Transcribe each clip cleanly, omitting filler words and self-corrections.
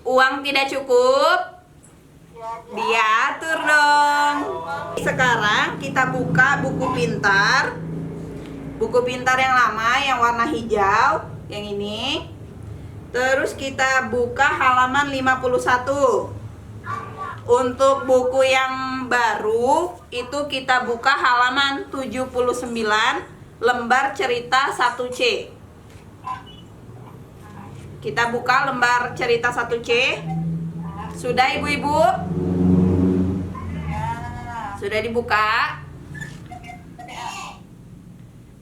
Uang tidak cukup? Diatur dong. Sekarang kita buka buku pintar. Buku pintar yang lama, yang warna hijau, yang ini. Terus kita buka halaman 51. Untuk buku yang baru, itu kita buka halaman 79, lembar cerita 1C. Kita buka lembar cerita 1C. Sudah ibu-ibu? Sudah dibuka?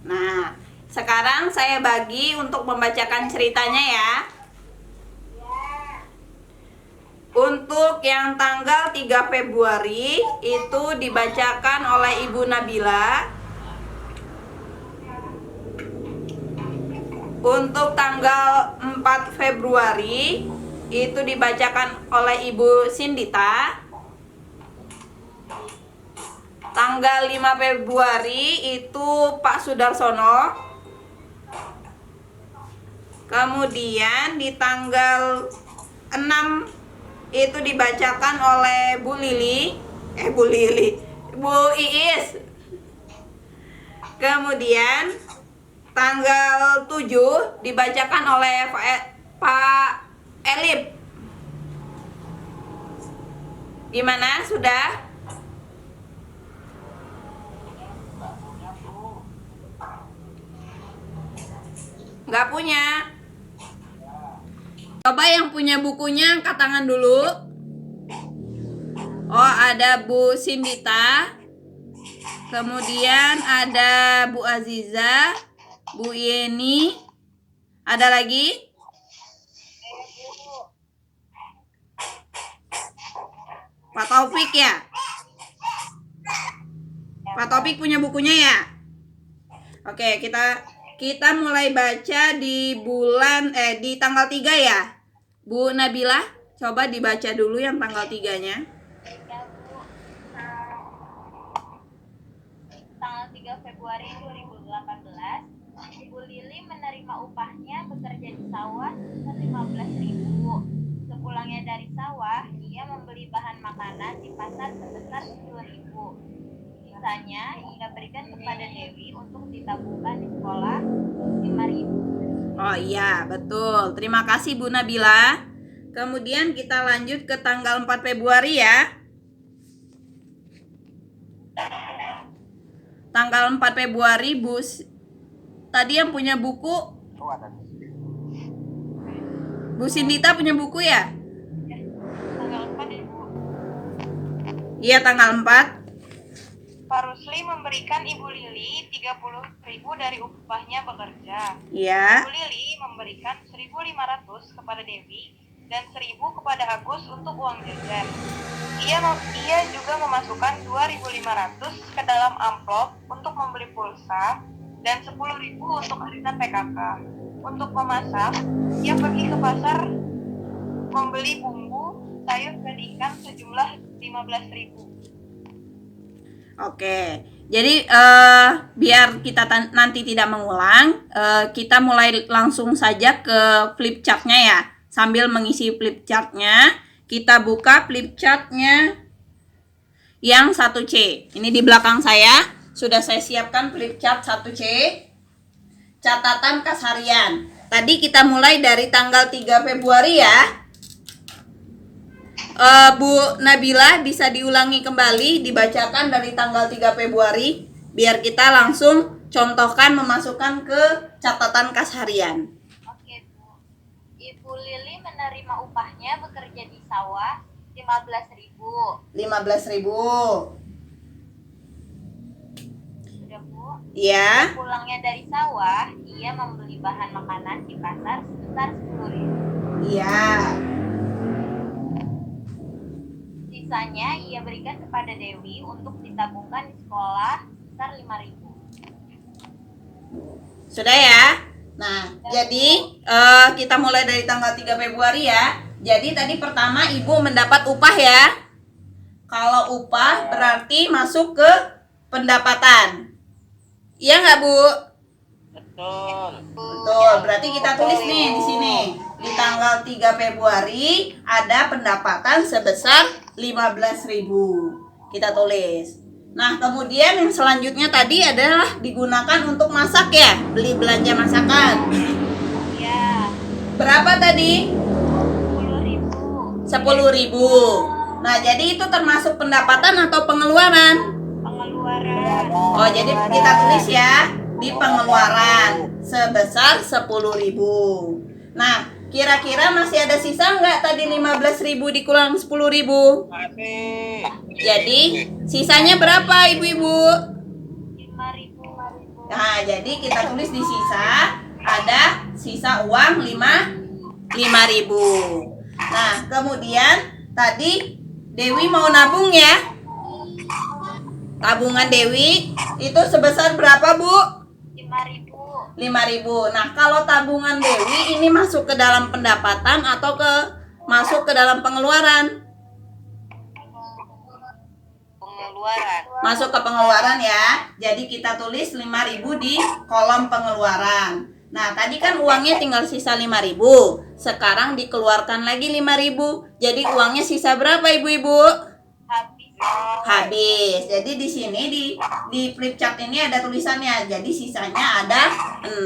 Nah, sekarang saya bagi untuk membacakan ceritanya ya. Untuk yang tanggal 3 Februari itu dibacakan oleh Ibu Nabila. Untuk tanggal 4 Februari itu dibacakan oleh Ibu Sindita. Tanggal 5 Februari itu Pak Sudarsono. Kemudian di tanggal 6 itu dibacakan oleh Bu Iis. Kemudian tanggal 7 dibacakan oleh Pak Elip. Gimana? Sudah? Nggak punya? Coba yang punya bukunya angkat tangan dulu. Oh, ada Bu Sindita. Kemudian ada Bu Aziza, Bu Yeni. Ada lagi? Pak Taufik ya? Pak Taufik punya bukunya ya? Oke, kita mulai baca di di tanggal 3 ya. Bu Nabila, coba dibaca dulu yang tanggal 3-nya. Tanggal 3 Februari 2018, Ibu Lili menerima upahnya bekerja di sawah sebesar 15.000. Sepulangnya dari sawah, ia membeli bahan makanan di pasar sebesar 10.000. Sisanya ia berikan kepada Dewi untuk ditabungkan di sekolah 5.000. Oh iya, betul. Terima kasih Bu Nabila. Kemudian kita lanjut ke tanggal 4 Februari ya. Tanggal 4 Februari, tadi yang punya buku Bu Sindita punya buku ya? Tanggal 4 Ibu. Iya, tanggal 4. Pak Rusli memberikan Ibu Lili 30.000 dari upahnya bekerja. Iya. Ibu Lili memberikan 1.500 kepada Dewi dan 1.000 kepada Agus untuk uang jajan. Ia juga memasukkan 2.500 ke dalam amplop untuk membeli pulsa dan 10.000 untuk arisan PKK. Untuk memasak, ia pergi ke pasar membeli bumbu, sayur dan ikan sejumlah 15.000. Oke, jadi biar kita nanti tidak mengulang, kita mulai langsung saja ke flip chartnya ya. Sambil mengisi flip chartnya, kita buka flip chartnya yang 1C. Ini di belakang saya, sudah saya siapkan flip chart 1C. Catatan kas harian. Tadi kita mulai dari tanggal 3 Februari ya. Bu Nabila bisa diulangi kembali, dibacakan dari tanggal 3 Februari biar kita langsung contohkan memasukkan ke catatan kas harian. Oke, Bu. Ibu Lili menerima upahnya bekerja di sawah 15.000. 15.000. Sudah, Bu? Iya. Pulangnya dari sawah, ia membeli bahan makanan di pasar sebesar 10.000. Iya. Sisanya ia berikan kepada Dewi untuk ditabungkan di sekolah sebesar 5.000. Sudah ya? Nah, jadi kita mulai dari tanggal 3 Februari ya. Jadi tadi pertama Ibu mendapat upah ya. Kalau upah berarti masuk ke pendapatan. Iya nggak, Bu? Betul. Betul, berarti kita tulis nih di sini. di tanggal 3 Februari ada pendapatan sebesar 15.000. Kita tulis. Nah, kemudian yang selanjutnya tadi adalah digunakan untuk masak ya, beli belanja masakan. Iya. Berapa tadi? 10.000. 10.000. Nah, jadi itu termasuk pendapatan atau pengeluaran? Pengeluaran. Oh, jadi kita tulis ya di pengeluaran sebesar 10.000. Nah, kira-kira masih ada sisa nggak tadi 15.000 dikurang 10.000? Masih. Jadi sisanya berapa ibu-ibu? 5.000. Nah, jadi kita tulis di sisa ada sisa uang 5.000. Nah, kemudian tadi Dewi mau nabung ya. Tabungan Dewi itu sebesar berapa, Bu? 5.000. 5.000. Nah, kalau tabungan Dewi ini masuk ke dalam pendapatan atau masuk ke dalam pengeluaran? Pengeluaran. Masuk ke pengeluaran ya. Jadi kita tulis 5.000 di kolom pengeluaran. Nah, tadi kan uangnya tinggal sisa 5.000. Sekarang dikeluarkan lagi 5.000. Jadi uangnya sisa berapa, Ibu-ibu? Habis. Jadi di sini di flip chart ini ada tulisannya. Jadi sisanya ada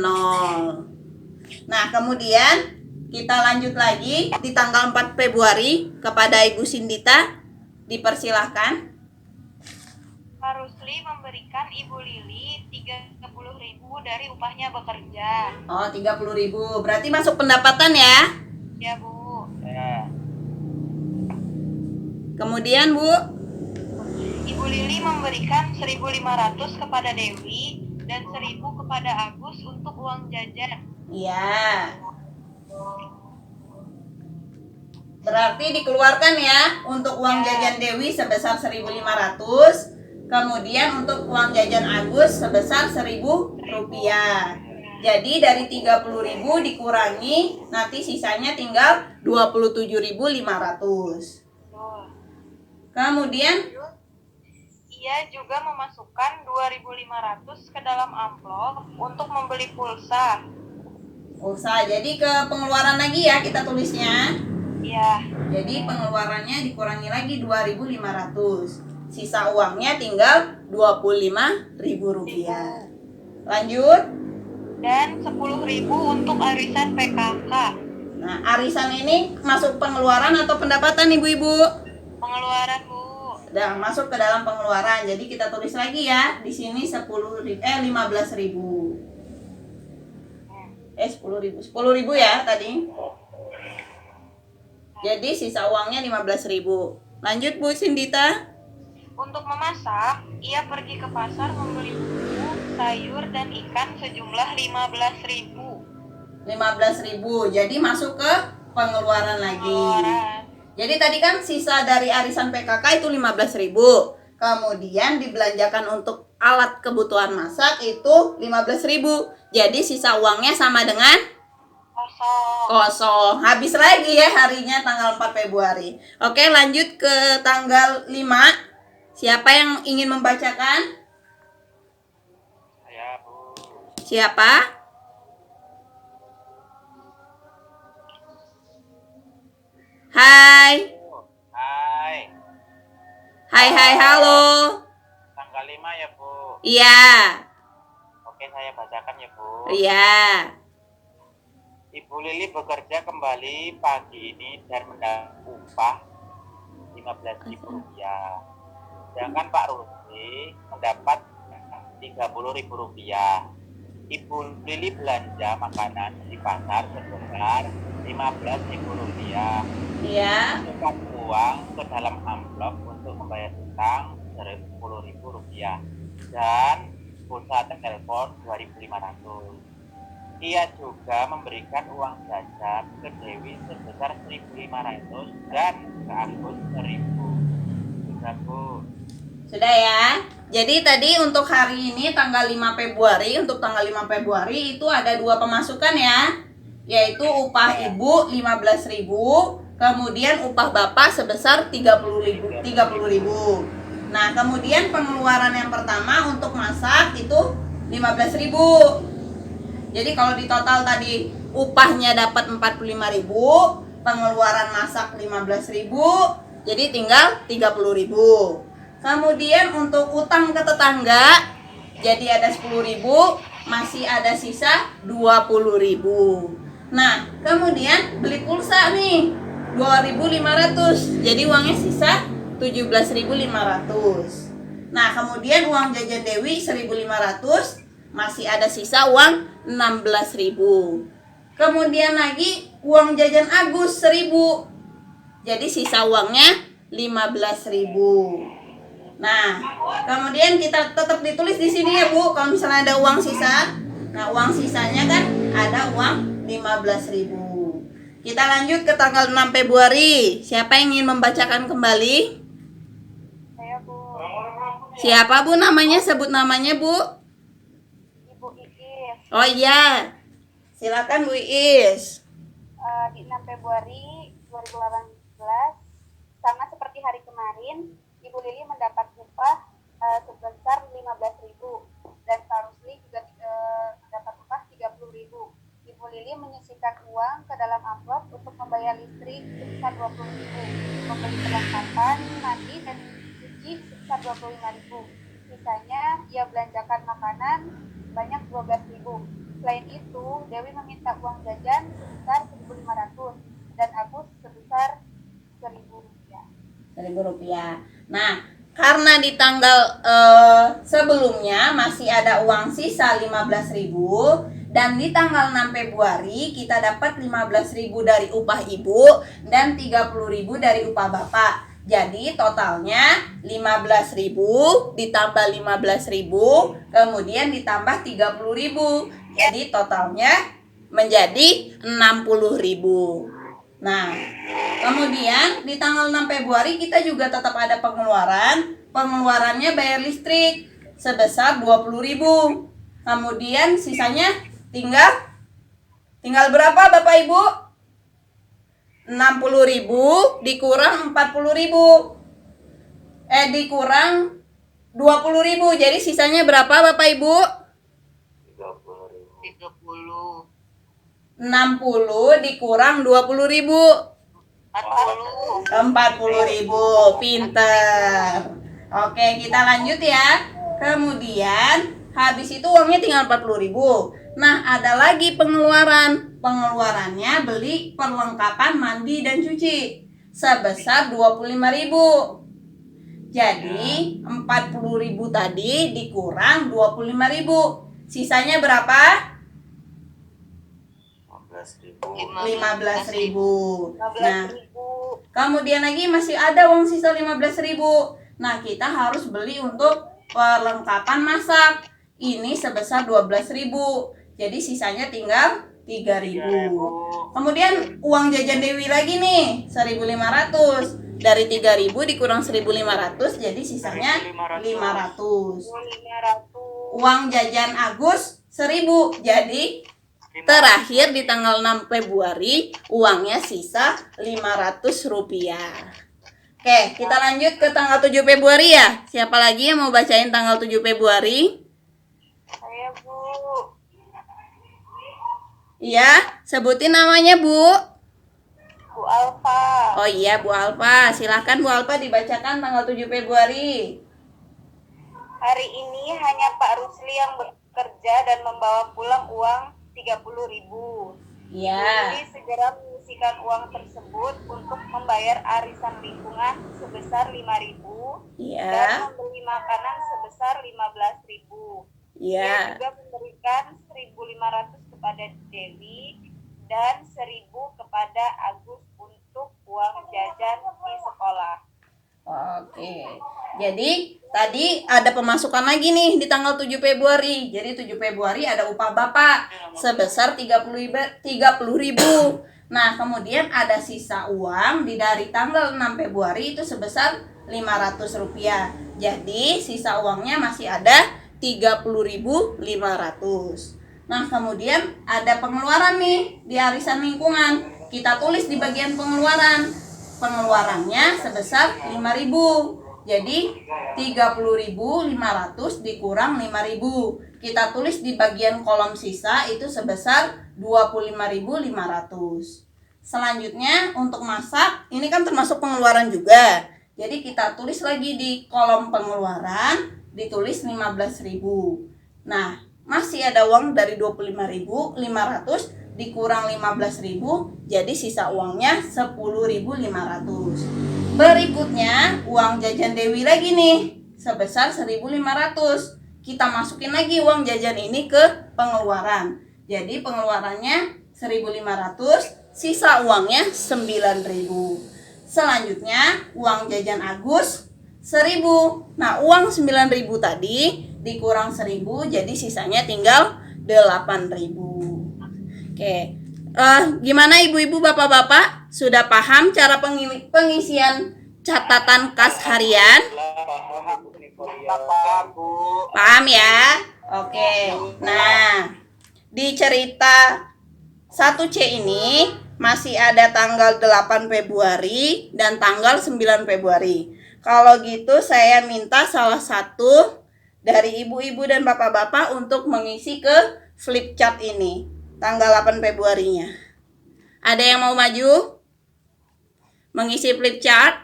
0. Nah, kemudian kita lanjut lagi di tanggal 4 Februari kepada Ibu Sindita. Dipersilahkan. Pak Rusli memberikan Ibu Lili 30.000 dari upahnya bekerja. Oh, 30.000. Berarti masuk pendapatan ya? Ya, Bu. Ya. Kemudian, Bu, Ibu Lili memberikan 1.500 kepada Dewi dan 1.000 kepada Agus untuk uang jajan. iya. Berarti dikeluarkan ya untuk uang jajan Dewi sebesar 1.500. Kemudian untuk uang jajan Agus sebesar 1.000 rupiah. Jadi dari 30.000 dikurangi nanti sisanya tinggal 27.500. Kemudian Ia juga memasukkan 2.500 ke dalam amplop untuk membeli pulsa. jadi ke pengeluaran lagi ya kita tulisnya. Ya, Jadi pengeluarannya dikurangi lagi 2.500. Sisa uangnya tinggal 25.000 rupiah. Lanjut. dan 10.000 untuk arisan PKK. Nah, arisan ini masuk pengeluaran atau pendapatan ibu-ibu? Pengeluaran, Bu. Udah masuk ke dalam pengeluaran. Jadi kita tulis lagi ya. Di sini 15.000. 10.000. 10.000 ya tadi. Jadi sisa uangnya 15.000. Lanjut Bu Sindita. Untuk memasak, ia pergi ke pasar membeli bumbu, sayur, dan ikan sejumlah 15.000. 15.000. Jadi masuk ke pengeluaran lagi. Pengeluaran. Jadi tadi kan sisa dari arisan PKK itu 15.000. Kemudian dibelanjakan untuk alat kebutuhan masak itu 15.000. Jadi sisa uangnya sama dengan kosong. Habis lagi ya harinya tanggal 4 Februari. Oke, lanjut ke tanggal 5. Siapa yang ingin membacakan? Saya, Bu. Siapa? Hai. Hai. Hai, halo. Tanggal 5 ya, Bu. Iya. Oke, saya bacakan ya, Bu. Iya. Ibu Lili bekerja kembali pagi ini dan mendapat upah 15.000 rupiah. Sedangkan Pak Rusli mendapat 30.000 rupiah. Ibu Lili belanja makanan di pasar sebesar 15.000 rupiah. Iya. Masukkan uang ke dalam amplop untuk membayar utang 10.000 rupiah dan pulsa telepon 2.500. Ia juga memberikan uang jajan ke Dewi sebesar 1.500 dan ke Agus 1.000. Sudah, Bu. Sudah ya. Jadi tadi untuk hari ini tanggal 5 Februari, untuk tanggal 5 Februari itu ada 2 pemasukan ya. Yaitu upah ibu 15.000, kemudian upah bapak sebesar 30.000. Nah, kemudian pengeluaran yang pertama untuk masak itu 15.000. Jadi kalau di total tadi upahnya dapat 45.000, pengeluaran masak 15.000, jadi tinggal 30.000. Kemudian untuk utang ke tetangga, jadi ada 10.000, masih ada sisa 20.000. Nah, kemudian beli pulsa nih 2.500, jadi uangnya sisa 17.500. Nah, kemudian uang jajan Dewi 1.500, masih ada sisa uang 16.000. Kemudian lagi uang jajan Agus 1.000, jadi sisa uangnya 15.000. Nah, kemudian kita tetap ditulis di sini ya Bu, kalau misalnya ada uang sisa. Nah, uang sisanya kan ada uang 15.000. Kita lanjut ke tanggal 6 Februari. Siapa yang ingin membacakan kembali? Saya Bu. Siapa Bu namanya? Sebut namanya Bu. Ibu Iis. Oh iya. Silakan Bu Iis. Di 6 Februari 2018, sama seperti hari kemarin, Ibu Lili mendapat upah sebesar 15.000 dan Pak Rusli juga mendapat upah 30.000. Ibu Lili menyisihkan uang ke dalam amplop untuk membayar listrik sebesar 20.000, membeli perlengkapan mandi dan cuci sebesar 25.000. Sisanya ia belanjakan makanan banyak 12.000. Selain itu, Dewi meminta uang jajan sebesar 1.500 dan Agus sebesar 1.000 rupiah. 1.000 rupiah. Nah, karena di tanggal sebelumnya masih ada uang sisa 15.000 dan di tanggal 6 Februari kita dapat 15.000 dari upah ibu dan 30.000 dari upah bapak. Jadi totalnya 15.000 ditambah 15.000 kemudian ditambah 30.000. Jadi totalnya menjadi 60.000. Nah, kemudian di tanggal 6 Februari kita juga tetap ada pengeluaran. Pengeluarannya bayar listrik sebesar 20.000. Kemudian sisanya tinggal berapa Bapak Ibu? 60.000 dikurang 40.000. Dikurang 20.000. Jadi sisanya berapa Bapak Ibu? 30. 60 dikurang 20.000. 40.000. Pinter. Oke, kita lanjut ya. Kemudian habis itu uangnya tinggal 40.000. Nah, ada lagi pengeluaran. Pengeluarannya beli perlengkapan mandi dan cuci sebesar 25.000. Jadi 40.000 tadi dikurang 25.000. Sisanya berapa? 15.000. Nah, kemudian lagi masih ada uang sisa 15.000. Nah, kita harus beli untuk perlengkapan masak. Ini sebesar 12.000. Jadi sisanya tinggal 3.000. Kemudian uang jajan Dewi lagi nih, 1.500. Dari 3.000 dikurang 1.500 jadi sisanya 500. Uang jajan Agus 1.000. Jadi terakhir di tanggal 6 Februari uangnya sisa 500 rupiah. Oke, kita lanjut ke tanggal 7 Februari ya. Siapa lagi yang mau bacain tanggal 7 Februari? Saya Bu. Iya, sebutin namanya Bu. Bu Alfa. Oh iya Bu Alfa, silahkan Bu Alfa dibacakan tanggal 7 Februari. Hari ini hanya Pak Rusli yang bekerja dan membawa pulang uang 30.000. Iya. Jadi segera menyisihkan uang tersebut untuk membayar arisan lingkungan sebesar 5.000 Iya. dan membeli makanan sebesar 15.000. Dia Iya. juga memberikan 1.500 kepada Dewi dan 1.000 kepada Agus untuk uang jajan di sekolah. Oke. Jadi tadi ada pemasukan lagi nih di tanggal 7 Februari. Jadi 7 Februari ada upah Bapak sebesar 30.000. Nah, kemudian ada sisa uang dari tanggal 6 Februari itu sebesar 500 rupiah. Jadi sisa uangnya masih ada 30.500. Nah, kemudian ada pengeluaran nih di arisan lingkungan. Kita tulis di bagian pengeluaran. Pengeluarannya sebesar 5.000. Jadi 30.500 dikurang 5.000. kita tulis di bagian kolom sisa itu sebesar 25.500. Selanjutnya untuk masak, ini kan termasuk pengeluaran juga. Jadi kita tulis lagi di kolom pengeluaran, ditulis 15.000. Nah, masih ada uang dari 25.500 dikurang 15.000, jadi sisa uangnya 10.500. Berikutnya uang jajan Dewi lagi nih sebesar 1.500. Kita masukin lagi uang jajan ini ke pengeluaran. Jadi pengeluarannya 1.500, sisa uangnya 9.000. Selanjutnya uang jajan Agus 1.000. Nah, uang 9.000 tadi dikurang 1.000, jadi sisanya tinggal 8.000. Oke, gimana ibu-ibu, bapak-bapak? Sudah paham cara pengisian catatan kas harian? Paham ya? Oke, nah di cerita 1C ini masih ada tanggal 8 Februari dan tanggal 9 Februari. Kalau gitu saya minta salah satu dari ibu-ibu dan bapak-bapak untuk mengisi ke flip chart ini tanggal 8 Februarinya. Ada yang mau maju? Mengisi flip chart?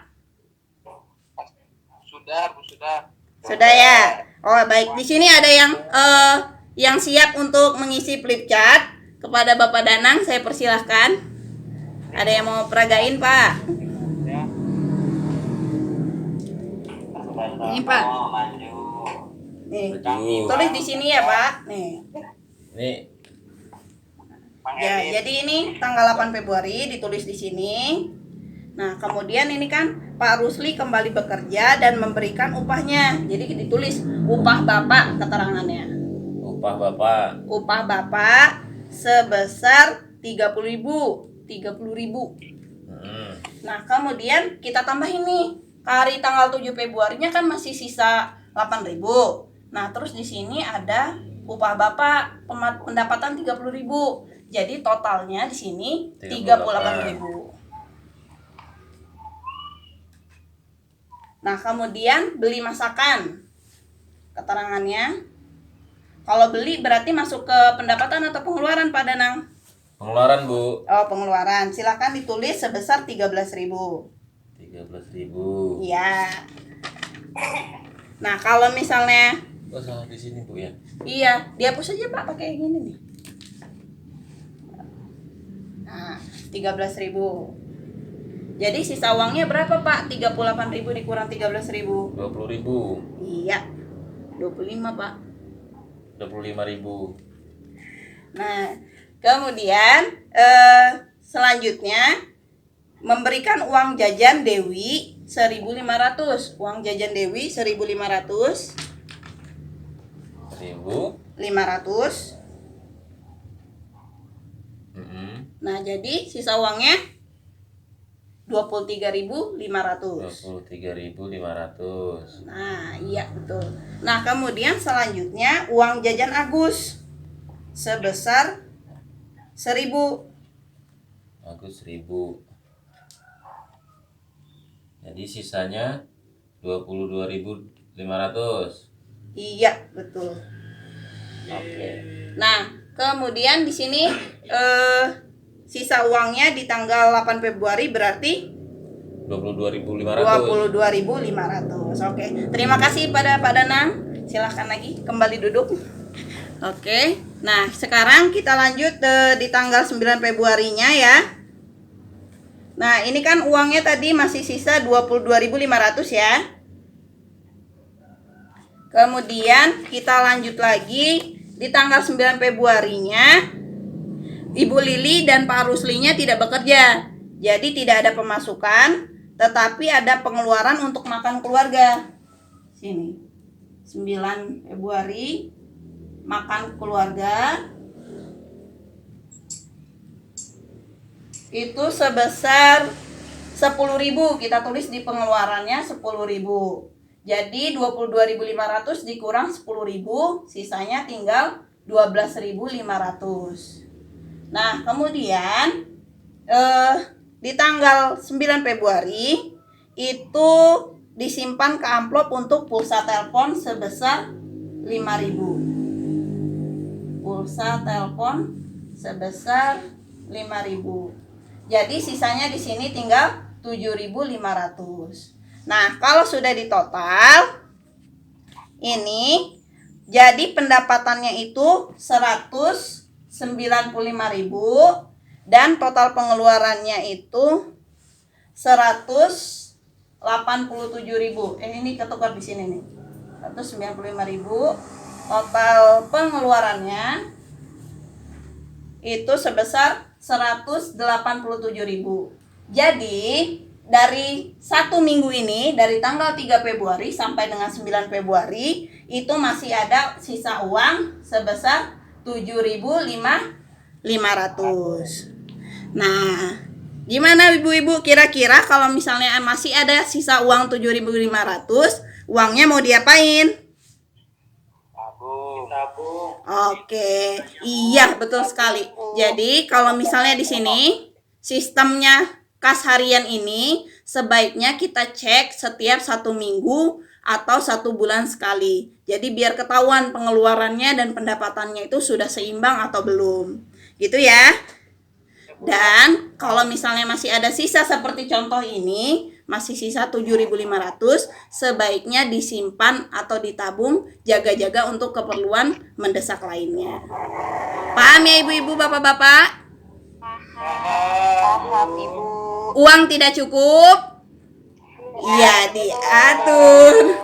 Sudah, Bu, sudah. Sudah ya? Oh, baik. Di sini ada yang siap untuk mengisi flip chart. Kepada Bapak Danang saya persilahkan. Ada yang mau peragain, Pak? Ya. Ini, Pak. Nih, tulis di sini ya, Pak. Nih. Ini Ya, jadi ini tanggal 8 Februari ditulis di sini. Nah, kemudian ini kan Pak Rusli kembali bekerja dan memberikan upahnya. Jadi ditulis upah Bapak keterangannya. upah Bapak. Upah Bapak sebesar 30.000. 30.000. Nah, kemudian kita tambahin nih. Hari tanggal 7 Februarinya kan masih sisa 8.000. Nah, terus di sini ada upah Bapak pendapatan 30.000. Jadi totalnya di sini 38.000. Nah, kemudian beli masakan. Keterangannya. Kalau beli berarti masuk ke pendapatan atau pengeluaran, Pak Danang? Pengeluaran, Bu. Oh, pengeluaran. Silakan ditulis sebesar 13.000. 13.000. Iya. Nah, kalau misalnya Oh, salah di sini, Bu ya. iya, dihapus aja, Pak, pakai yang gini nih. Nah, 13.000. Jadi sisa uangnya berapa, Pak? 38.000 dikurang 13.000. 20.000. Iya. 25, Pak. 25.000. Nah, kemudian selanjutnya memberikan uang jajan Dewi 1.500. Uang jajan Dewi 1.500. 500. Nah, jadi sisa uangnya 23.500. 23.500. Nah, iya betul. Nah, kemudian selanjutnya uang jajan Agus sebesar 1.000. Agus 1.000. Jadi sisanya 22.500. Iya, betul. Oke. Nah, kemudian di sini sisa uangnya di tanggal 8 Februari berarti 22.500. 22.500. Oke. Terima kasih pada Pak Danang. Silahkan lagi kembali duduk. Oke. Nah, sekarang kita lanjut di tanggal 9 Februarinya ya. Nah, ini kan uangnya tadi masih sisa 22.500 ya. Kemudian kita lanjut lagi di tanggal 9 Februarinya. Ibu Lili dan Pak Ruslinya tidak bekerja. Jadi tidak ada pemasukan, tetapi ada pengeluaran untuk makan keluarga. Sini. 9 Februari makan keluarga. Itu sebesar 10.000. Kita tulis di pengeluarannya 10.000. Jadi 22.500 dikurang 10.000, sisanya tinggal 12.500. Nah, kemudian di tanggal 9 Februari itu disimpan ke amplop untuk pulsa telepon sebesar 5.000. pulsa telepon sebesar 5.000. Jadi sisanya di sini tinggal 7.500. Nah, kalau sudah ditotal ini jadi pendapatannya itu 195.000 dan total pengeluarannya itu 187.000. Ini ketukar di sini nih. 195.000. Total pengeluarannya itu sebesar 187.000. Jadi dari 1 minggu ini, dari tanggal 3 Februari sampai dengan 9 Februari, itu masih ada sisa uang sebesar 7.500. Nah, gimana ibu-ibu, kira-kira kalau misalnya masih ada sisa uang 7.500, uangnya mau diapain? Tabung. Oke, iya betul sekali. Jadi kalau misalnya di sini sistemnya kas harian ini sebaiknya kita cek setiap 1 minggu atau 1 bulan sekali. Jadi biar ketahuan pengeluarannya dan pendapatannya itu sudah seimbang atau belum. Gitu ya. Dan kalau misalnya masih ada sisa seperti contoh ini, masih sisa 7.500, sebaiknya disimpan atau ditabung, jaga-jaga untuk keperluan mendesak lainnya. Paham ya ibu-ibu, bapak-bapak? Paham, Ibu. Uang tidak cukup? Iya, diatur.